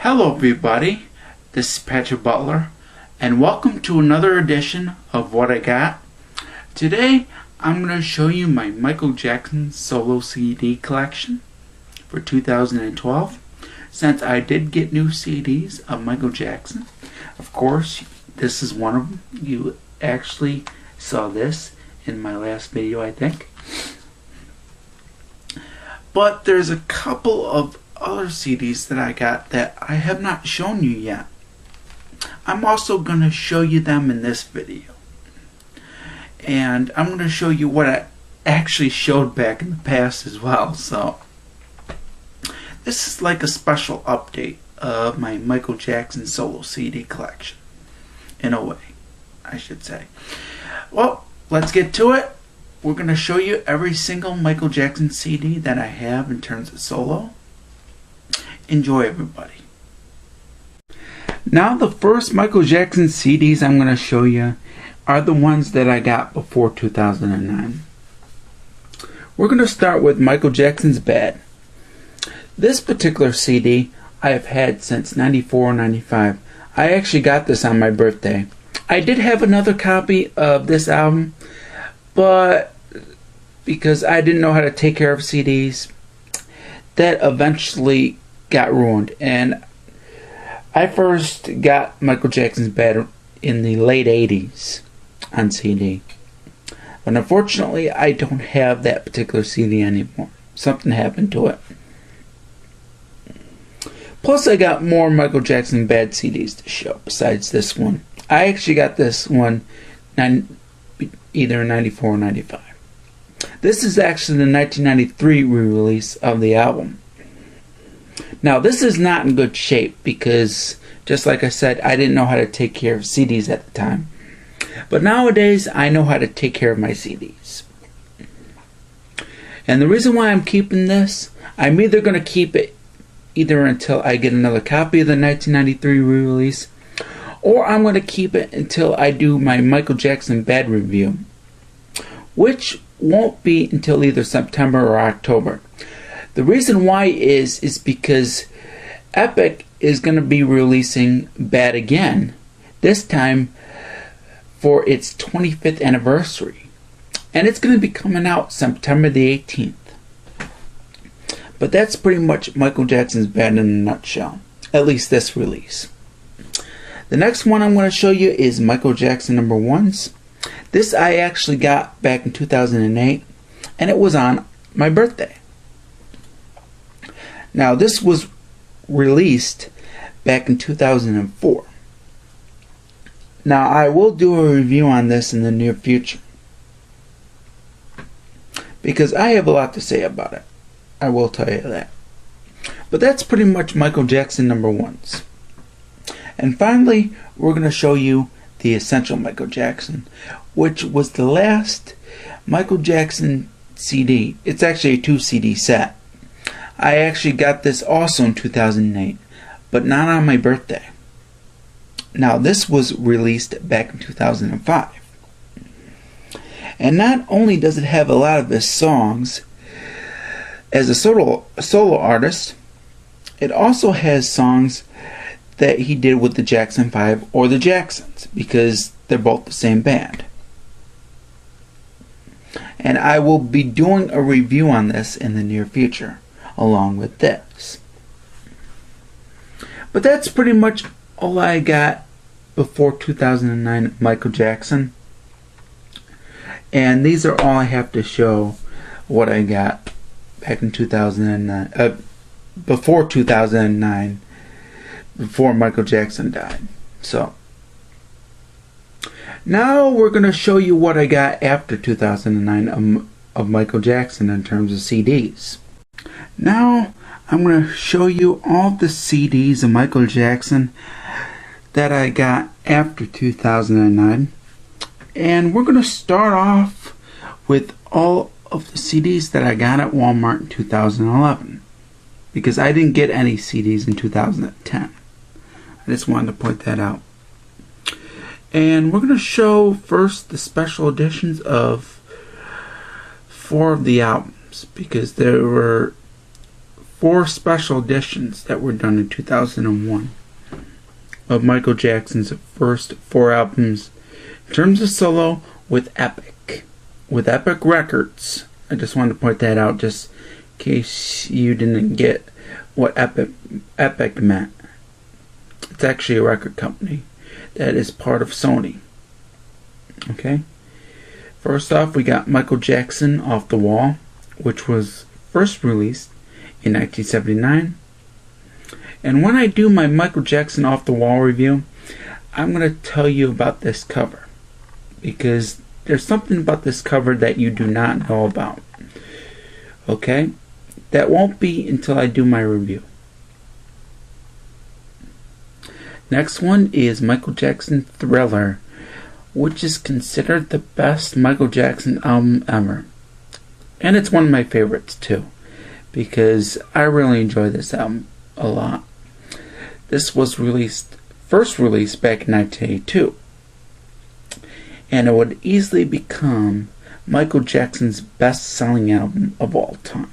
Hello everybody, this is Patrick Butler and welcome to another edition of What I Got. Today I'm going to show you my Michael Jackson solo CD collection for 2012. Since I did get new CDs of Michael Jackson, of course this is one of them. You actually saw this in my last video, I think. But there's a couple of other CDs that I got that I have not shown you yet. I'm also going to show you them in this video. And I'm going to show you what I actually showed back in the past as well. So this is like a special update of my Michael Jackson solo CD collection. In a way, I should say. Well, let's get to it. We're going to show you every single Michael Jackson CD that I have in terms of solo. Enjoy, everybody. Now the first Michael Jackson CDs I'm going to show you are the ones that I got before 2009. We're going to start with Michael Jackson's Bad. This particular CD I have had since 94 or 95. I actually got this on my birthday. I did have another copy of this album, but because I didn't know how to take care of CDs, that eventually got ruined. And I first got Michael Jackson's Bad in the late 80s on CD. But unfortunately, I don't have that particular CD anymore. Something happened to it. Plus, I got more Michael Jackson Bad CDs to show besides this one. I actually got this one either in 94 or 95. This is actually the 1993 re-release of the album. Now, this is not in good shape because, just like I said, I didn't know how to take care of CDs at the time. But nowadays, I know how to take care of my CDs. And the reason why I'm keeping this, I'm either going to keep it either until I get another copy of the 1993 re-release, or I'm going to keep it until I do my Michael Jackson Bad review, which won't be until either September or October. The reason why is because Epic is going to be releasing Bad again, this time for its 25th anniversary. And it's going to be coming out September the 18th. But that's pretty much Michael Jackson's Bad in a nutshell, at least this release. The next one I'm going to show you is Michael Jackson number 1s. This I actually got back in 2008, and it was on my birthday. Now, this was released back in 2004. Now, I will do a review on this in the near future, because I have a lot to say about it. I will tell you that. But that's pretty much Michael Jackson number 1s. And finally, we're going to show you the Essential Michael Jackson, which was the last Michael Jackson CD. It's actually a 2 CD set. I actually got this also in 2008, but not on my birthday. Now, this was released back in 2005. And not only does it have a lot of his songs as a solo artist, it also has songs that he did with the Jackson 5 or the Jacksons, because they're both the same band. And I will be doing a review on this in the near future, along with this. But that's pretty much all I got before 2009 Michael Jackson. And these are all I have to show what I got back in 2009, before 2009, before Michael Jackson died. So now we're going to show you what I got after 2009 of Michael Jackson in terms of CDs. Now I'm going to show you all the CDs of Michael Jackson that I got after 2009. And we're going to start off with all of the CDs that I got at Walmart in 2011. Because I didn't get any CDs in 2010. I just wanted to point that out. And we're going to show first the special editions of 4 of the albums, because there were 4 special editions that were done in 2001 of Michael Jackson's first 4 albums in terms of solo with Epic Records. I just wanted to point that out just in case you didn't get what Epic meant. It's actually a record company that is part of Sony. Okay? First off, we got Michael Jackson Off the Wall, which was first released in 1979. And when I do my Michael Jackson Off the Wall review, I'm going to tell you about this cover, because there's something about this cover that you do not know about. Okay? That won't be until I do my review. Next one is Michael Jackson Thriller, which is considered the best Michael Jackson album ever. And it's one of my favorites too, because I really enjoy this album a lot. This was first released back in 1982. And it would easily become Michael Jackson's best-selling album of all time.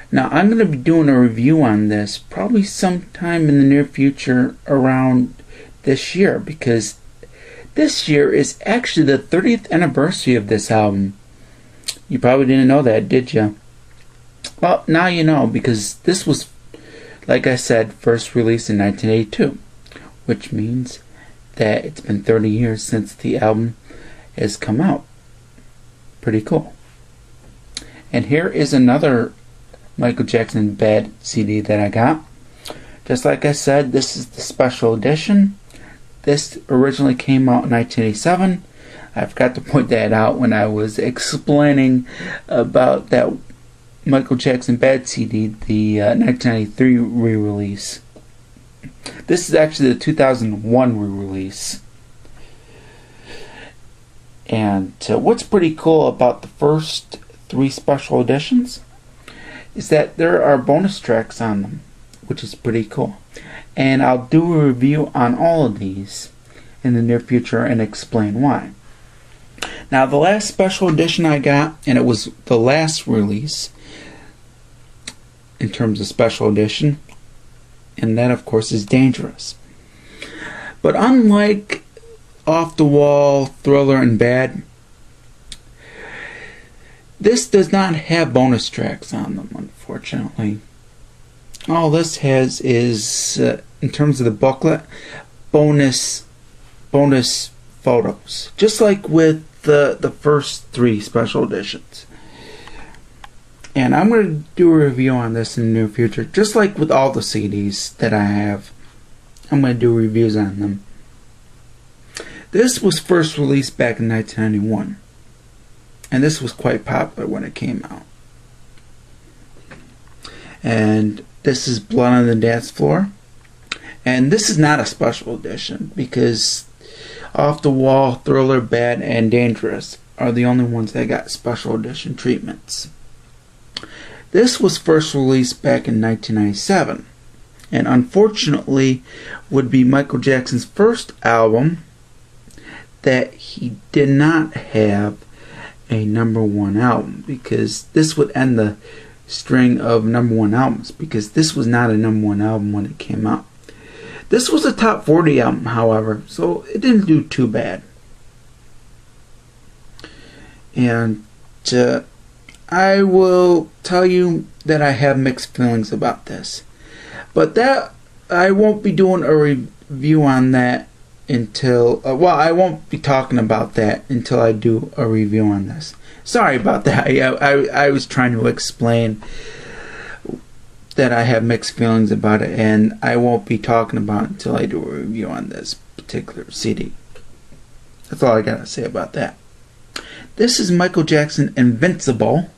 Now, I'm going to be doing a review on this probably sometime in the near future around this year, because this year is actually the 30th anniversary of this album. You probably didn't know that, did you? Well, now you know, because this was, like I said, first released in 1982, which means that it's been 30 years since the album has come out. Pretty cool. And here is another Michael Jackson Bad CD that I got. Just like I said, this is the special edition. This originally came out in 1987. I forgot to point that out when I was explaining about that Michael Jackson Bad CD, the 1993 re-release. This is actually the 2001 re-release. And what's pretty cool about the first 3 special editions is that there are bonus tracks on them, which is pretty cool. And I'll do a review on all of these in the near future and explain why. Now, the last special edition I got, and it was the last release in terms of special edition, and that, of course, is Dangerous. But unlike Off the Wall, Thriller, and Bad, this does not have bonus tracks on them, unfortunately. All this has is, in terms of the booklet, bonus photos. Just like with the first 3 special editions. And I'm going to do a review on this in the near future. Just like with all the CDs that I have, I'm going to do reviews on them. This was first released back in 1991. And this was quite popular when it came out. And this is Blood on the Dance Floor. And this is not a special edition, because Off the Wall, Thriller, Bad, and Dangerous are the only ones that got special edition treatments. This was first released back in 1997, and unfortunately would be Michael Jackson's first album that he did not have a #1 album, because this would end the string of #1 albums, because this was not a #1 album when it came out. This was a top 40 album, however, so it didn't do too bad. And I will tell you that I have mixed feelings about this. But that, I won't be doing a review on that until, I won't be talking about that until I do a review on this. Sorry about that. I was trying to explain that I have mixed feelings about it, and I won't be talking about it until I do a review on this particular CD. That's all I gotta say about that. This is Michael Jackson Invincible,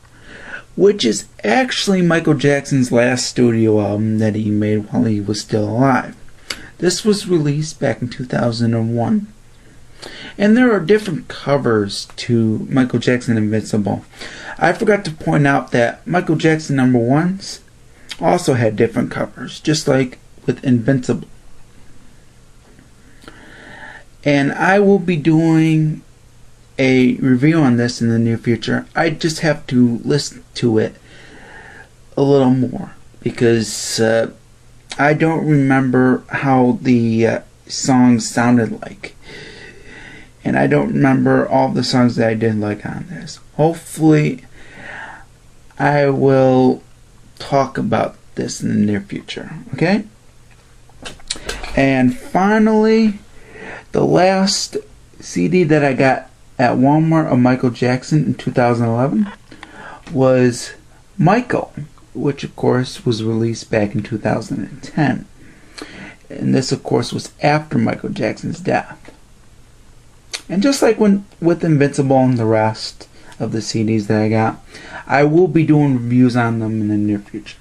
which is actually Michael Jackson's last studio album that he made while he was still alive. This was released back in 2001. And there are different covers to Michael Jackson Invincible. I forgot to point out that Michael Jackson #1s also had different covers, just like with Invincible. And I will be doing a review on this in the near future. I just have to listen to it a little more because I don't remember how the songs sounded like, and I don't remember all the songs that I did like on this. Hopefully I will talk about this in the near future, okay? And finally, the last CD that I got at Walmart of Michael Jackson in 2011 was Michael, which of course was released back in 2010. And this of course was after Michael Jackson's death. And just like with Invincible and the rest of the CDs that I got, I will be doing reviews on them in the near future.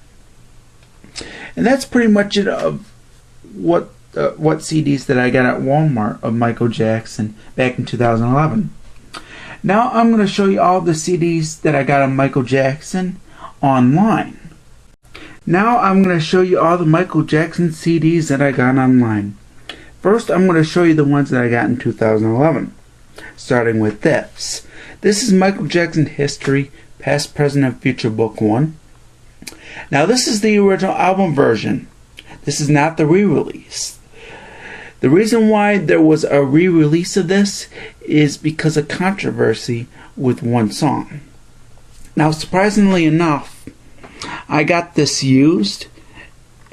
And that's pretty much it of what CDs that I got at Walmart of Michael Jackson back in 2011. Now I'm going to show you all the CDs that I got of Michael Jackson online. Now I'm going to show you all the Michael Jackson CDs that I got online. First, I'm going to show you the ones that I got in 2011. Starting with this. This is Michael Jackson History, Past, Present, and Future Book 1. Now this is the original album version. This is not the re-release. The reason why there was a re-release of this is because of controversy with one song. Now surprisingly enough, I got this used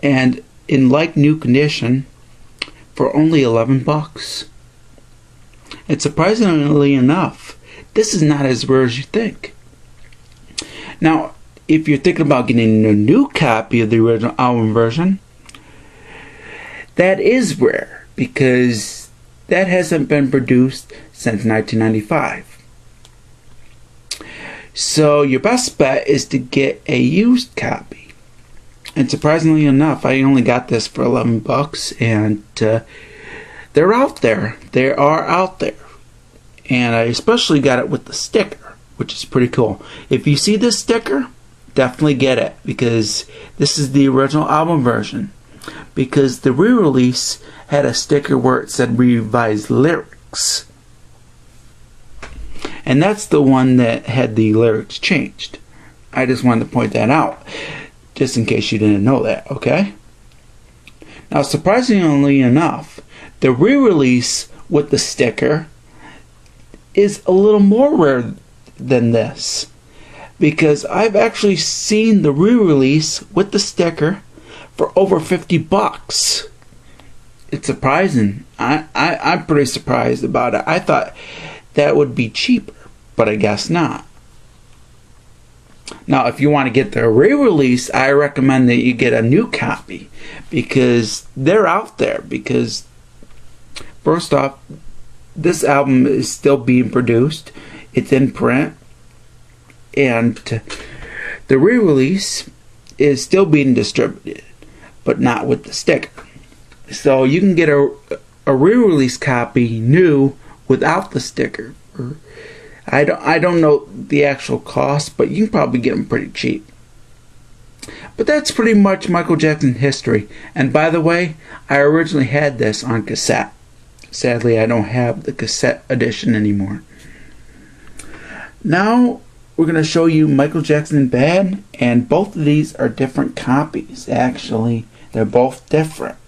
and in like new condition for only $11. And surprisingly enough, this is not as rare as you think. Now, if you're thinking about getting a new copy of the original album version, that is rare because that hasn't been produced since 1995. So your best bet is to get a used copy. And surprisingly enough, I only got this for $11, and they're out there. They are out there. And I especially got it with the sticker, which is pretty cool. If you see this sticker, definitely get it, because this is the original album version. Because the re-release had a sticker where it said revised lyrics. And that's the one that had the lyrics changed. I just wanted to point that out, just in case you didn't know that, okay? Now, surprisingly enough, the re-release with the sticker is a little more rare than this, because I've actually seen the re-release with the sticker for over $50. It's surprising. I'm pretty surprised about it. I thought that would be cheaper, but I guess not. Now, if you want to get the re-release, I recommend that you get a new copy, because they're out there. Because first off, this album is still being produced. It's in print. And the re-release is still being distributed, but not with the sticker. So you can get a re-release copy new without the sticker. I don't know the actual cost, but you can probably get them pretty cheap. But that's pretty much Michael Jackson history. And by the way, I originally had this on cassette. Sadly, I don't have the cassette edition anymore. Now we're going to show you Michael Jackson Bad, and both of these are different copies. Actually, they're both different.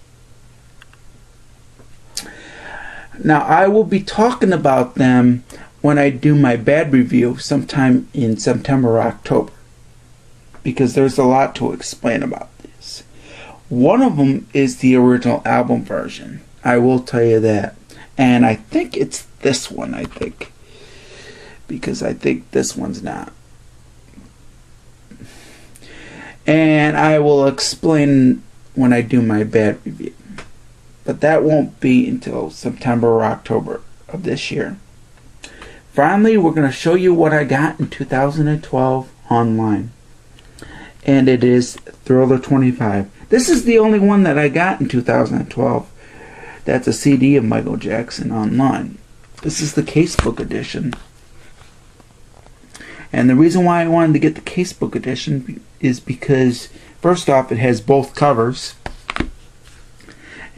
Now, I will be talking about them when I do my Bad review sometime in September or October, because there's a lot to explain about this. One of them is the original album version. I will tell you that. And I think it's this one, because I think this one's not. And I will explain when I do my Bad review. But that won't be until September or October of this year. Finally, we're going to show you what I got in 2012 online. And it is Thriller 25. This is the only one that I got in 2012. That's a CD of Michael Jackson online. This is the Casebook edition. And the reason why I wanted to get the Casebook edition is because, first off, it has both covers.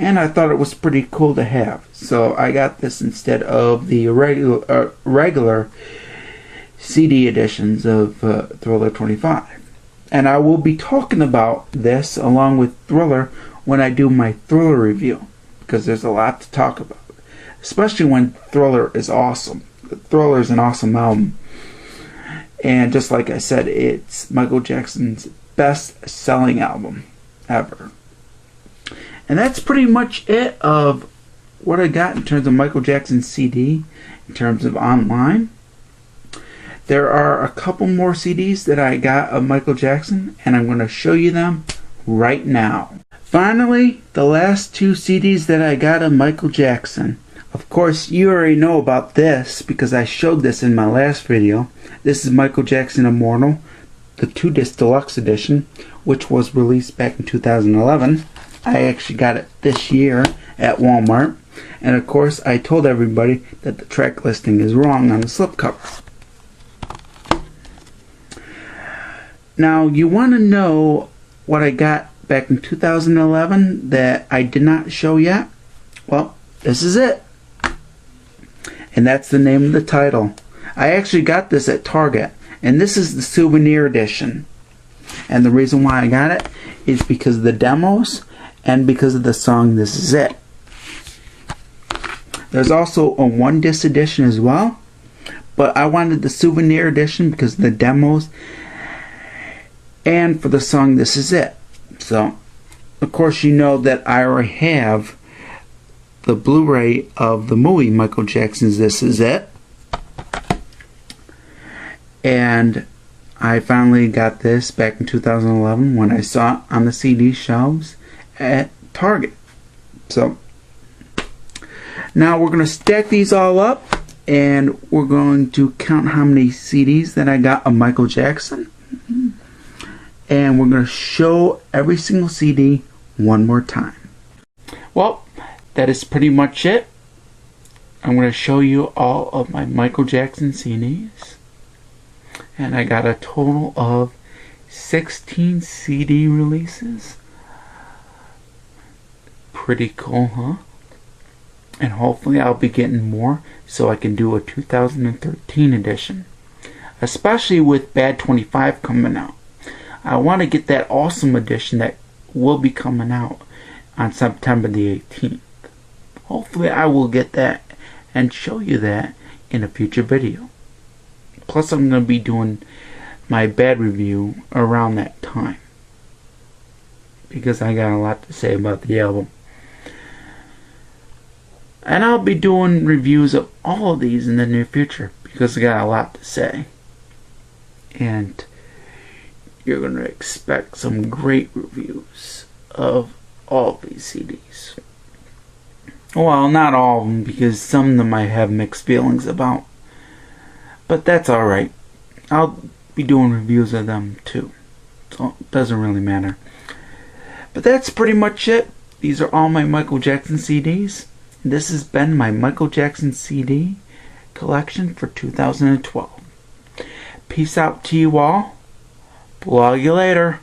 and I thought it was pretty cool to have. So I got this instead of the regular CD editions of Thriller 25. And I will be talking about this along with Thriller when I do my Thriller review, because there's a lot to talk about, especially when Thriller is awesome. Thriller is an awesome album, and just like I said, it's Michael Jackson's best selling album ever. And that's pretty much it of what I got in terms of Michael Jackson's CD, in terms of online. There are a couple more CDs that I got of Michael Jackson, and I'm going to show you them right now. Finally, the last two CDs that I got of Michael Jackson. Of course, you already know about this because I showed this in my last video. This is Michael Jackson Immortal, the 2-disc deluxe edition, which was released back in 2011. I actually got it this year at Walmart. And of course, I told everybody that the track listing is wrong on the slipcover. Now, you want to know what I got back in 2011 that I did not show yet? Well, this is it. And that's the name of the title. I actually got this at Target, and this is the souvenir edition. And the reason why I got it is because of the demos and because of the song This Is It. There's also a 1-disc edition as well, but I wanted the souvenir edition because of the demos and for the song This Is It. So, of course, you know that I already have the Blu-ray of the movie Michael Jackson's This Is It. And I finally got this back in 2011 when I saw it on the CD shelves at Target. So, now we're going to stack these all up, and we're going to count how many CDs that I got of Michael Jackson. And we're going to show every single CD one more time. Well, that is pretty much it. I'm going to show you all of my Michael Jackson CDs. And I got a total of 16 CD releases. Pretty cool, huh? And hopefully I'll be getting more so I can do a 2013 edition. Especially with Bad 25 coming out. I want to get that awesome edition that will be coming out on September the 18th. Hopefully I will get that and show you that in a future video. Plus I'm going to be doing my Bad review around that time, because I got a lot to say about the album. And I'll be doing reviews of all of these in the near future because I got a lot to say. And you're going to expect some great reviews of all of these CDs. Well, not all of them, because some of them I have mixed feelings about. But that's alright. I'll be doing reviews of them too. So it doesn't really matter. But that's pretty much it. These are all my Michael Jackson CDs. This has been my Michael Jackson CD collection for 2012. Peace out to you all. Vlog you later.